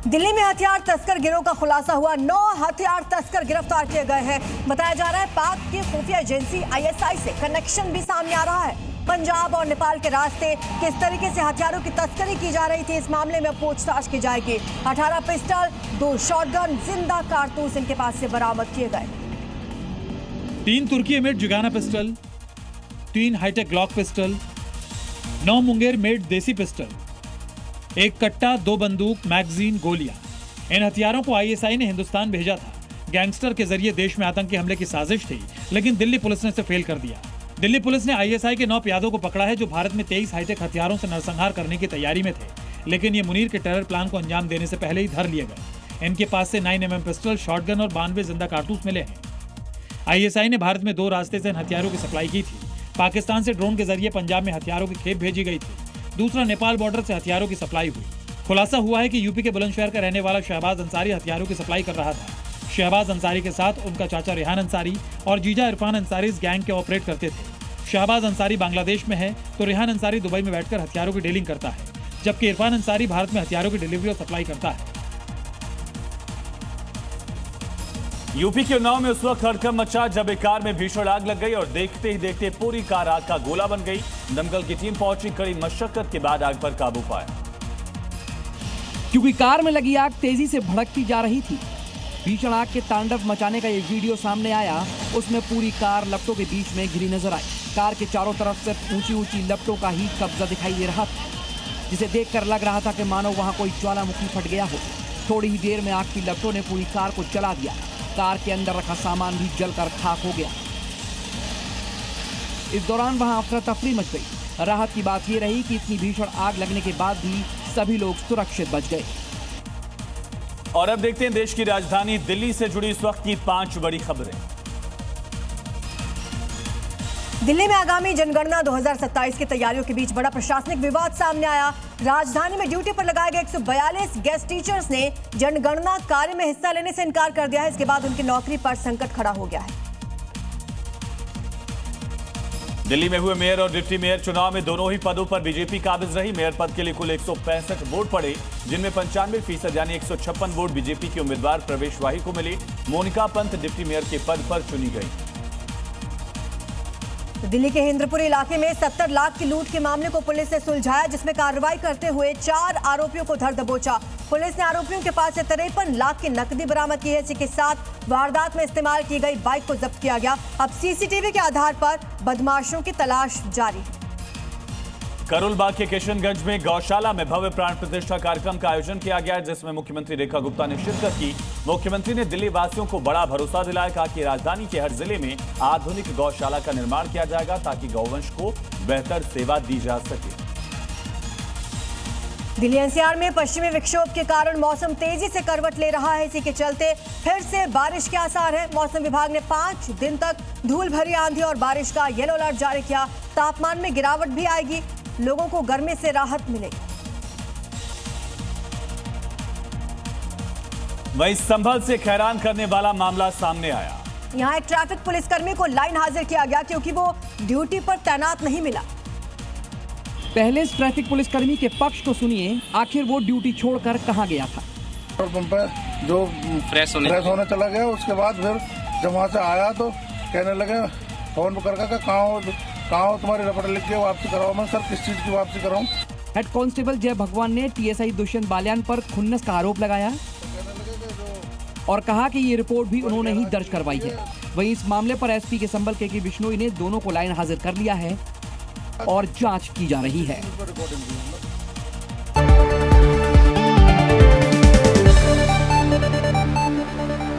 दिल्ली में हथियार तस्कर गिरोह का खुलासा हुआ। 9 हथियार तस्कर गिरफ्तार किए गए हैं। बताया जा रहा है पाक की खुफिया एजेंसी आईएसआई से कनेक्शन भी सामने आ रहा है। पंजाब और नेपाल के रास्ते किस तरीके से हथियारों की तस्करी की जा रही थी, इस मामले में पूछताछ की जाएगी। 18 पिस्टल, 2 शॉटगन, जिंदा कारतूस इनके पास से बरामद किए गए। 3 तुर्की made Zigana pistol, 3 hitech Glock pistol, 9 Munger made देसी पिस्टल, 1 कट्टा, 2 बंदूक, मैगजीन, गोलियां। इन हथियारों को आईएसआई ने हिंदुस्तान भेजा था। गैंगस्टर के जरिए देश में आतंकी हमले की साजिश थी, लेकिन दिल्ली पुलिस ने इसे फेल कर दिया। दिल्ली पुलिस ने आईएसआई के 9 प्यादों को पकड़ा है जो भारत में 23 हाईटेक हथियारों से नरसंहार करने की तैयारी में थे, लेकिन ये मुनीर के टेरर प्लान को अंजाम देने से पहले ही धर लिए गए। इनके पास से 9mm पिस्टल, शॉटगन और 92 जिंदा कारतूस मिले हैं। आईएसआई ने भारत में 2 रास्ते से इन हथियारों की सप्लाई की थी। पाकिस्तान से ड्रोन के जरिए पंजाब में हथियारों की खेप भेजी गई थी। दूसरा, नेपाल बॉर्डर से हथियारों की सप्लाई हुई। खुलासा हुआ है कि यूपी के बुलंदशहर का रहने वाला शहबाज अंसारी हथियारों की सप्लाई कर रहा था। शहबाज अंसारी के साथ उनका चाचा रेहान अंसारी और जीजा इरफान अंसारी इस गैंग के ऑपरेट करते थे। शहबाज अंसारी बांग्लादेश में है तो रेहान अंसारी दुबई में बैठकर हथियारों की डीलिंग करता है, जबकि इरफान अंसारी भारत में हथियारों की डिलीवरी और सप्लाई करता है। यूपी के उन्नाव में उस वक्त हड़कंप मचा जब एक कार में भीषण आग लग गई और देखते ही देखते पूरी कार आग का गोला बन गई। दमकल की टीम पहुंची, कड़ी मशक्कत के बाद आग पर काबू पाया। क्योंकि कार में लगी आग तेजी से भड़कती जा रही थी। भीषण आग के तांडव मचाने का ये वीडियो सामने आया। उसमें पूरी कार लपटों के बीच में घिरी नजर आई। कार के चारों तरफ से ऊंची ऊंची लपटों का ही कब्जा दिखाई दे रहा था, जिसे देखकर लग रहा था कि मानो वहां कोई ज्वालामुखी फट गया हो। थोड़ी ही देर में आग की लपटों ने पूरी कार को जला दिया। कार के अंदर रखा सामान भी जलकर खाक हो गया। इस दौरान वहां अफरा तफरी मच गई। राहत की बात यह रही कि इतनी भीषण आग लगने के बाद भी सभी लोग सुरक्षित बच गए। और अब देखते हैं देश की राजधानी दिल्ली से जुड़ी इस वक्त की 5 बड़ी खबरें। दिल्ली में आगामी जनगणना 2027 की तैयारियों के बीच बड़ा प्रशासनिक विवाद सामने आया। राजधानी में ड्यूटी पर लगाए गए 142 गेस्ट टीचर्स ने जनगणना कार्य में हिस्सा लेने से इनकार कर दिया है। इसके बाद उनकी नौकरी पर संकट खड़ा हो गया है। दिल्ली में हुए मेयर और डिप्टी मेयर चुनाव में दोनों ही पदों पर बीजेपी काबिज रही। मेयर पद के लिए कुल 165 वोट पड़े, जिनमें 95% यानी 156 वोट बीजेपी के उम्मीदवार प्रवेश वाही को मिले। मोनिका पंत डिप्टी मेयर के पद पर चुनी गई। दिल्ली के हिंद्रपुरी इलाके में 70 लाख की लूट के मामले को पुलिस ने सुलझाया, जिसमें कार्रवाई करते हुए 4 आरोपियों को धर दबोचा। पुलिस ने आरोपियों के पास से 53 लाख की नकदी बरामद की है। इसी के साथ वारदात में इस्तेमाल की गई बाइक को जब्त किया गया। अब सीसीटीवी के आधार पर बदमाशों की तलाश जारी है। करोलबाग के किशनगंज में गौशाला में भव्य प्राण प्रतिष्ठा कार्यक्रम का आयोजन किया गया, जिसमें मुख्यमंत्री रेखा गुप्ता ने शिरकत की। मुख्यमंत्री ने दिल्ली वासियों को बड़ा भरोसा दिलाया, कहा कि राजधानी के हर जिले में आधुनिक गौशाला का निर्माण किया जाएगा ताकि गौवंश को बेहतर सेवा दी जा सके। दिल्ली एनसीआर में पश्चिमी विक्षोभ के कारण मौसम तेजी से करवट ले रहा है। इसी के चलते फिर से बारिश के आसार है। मौसम विभाग ने 5 दिन तक धूल भरी आंधी और बारिश का येलो अलर्ट जारी किया। तापमान में गिरावट भी आएगी, लोगों को गर्मी से राहत मिलेगी। वहीं संभल से हैरान करने वाला मामला सामने आया। यहाँ एक ट्रैफिक पुलिसकर्मी को लाइन हाजिर किया गया क्योंकि वो ड्यूटी पर तैनात नहीं मिला। पहले इस ट्रैफिक पुलिसकर्मी के पक्ष को सुनिए, आखिर वो ड्यूटी छोड़कर कहां गया था। पेट्रोल पंप पे जो फ्रेश होने चला गया, उसके बाद फिर जब वहाँ से आया तो कहने लगे फोन करके कहाँ हो तुम्हारी रिपोर्ट लिख के वापसी कराओ। मैं सर किस चीज़ की वापसी कराऊँ। हेड कांस्टेबल जय भगवान ने टीएसआई दुष्यंत बालियान पर खुन्नस का आरोप लगाया और कहा कि ये रिपोर्ट भी उन्होंने ही दर्ज करवाई है। वहीं इस मामले पर एसपी के संबल के बिश्नोई ने दोनों को लाइन हाजिर कर लिया है और जांच की जा रही है।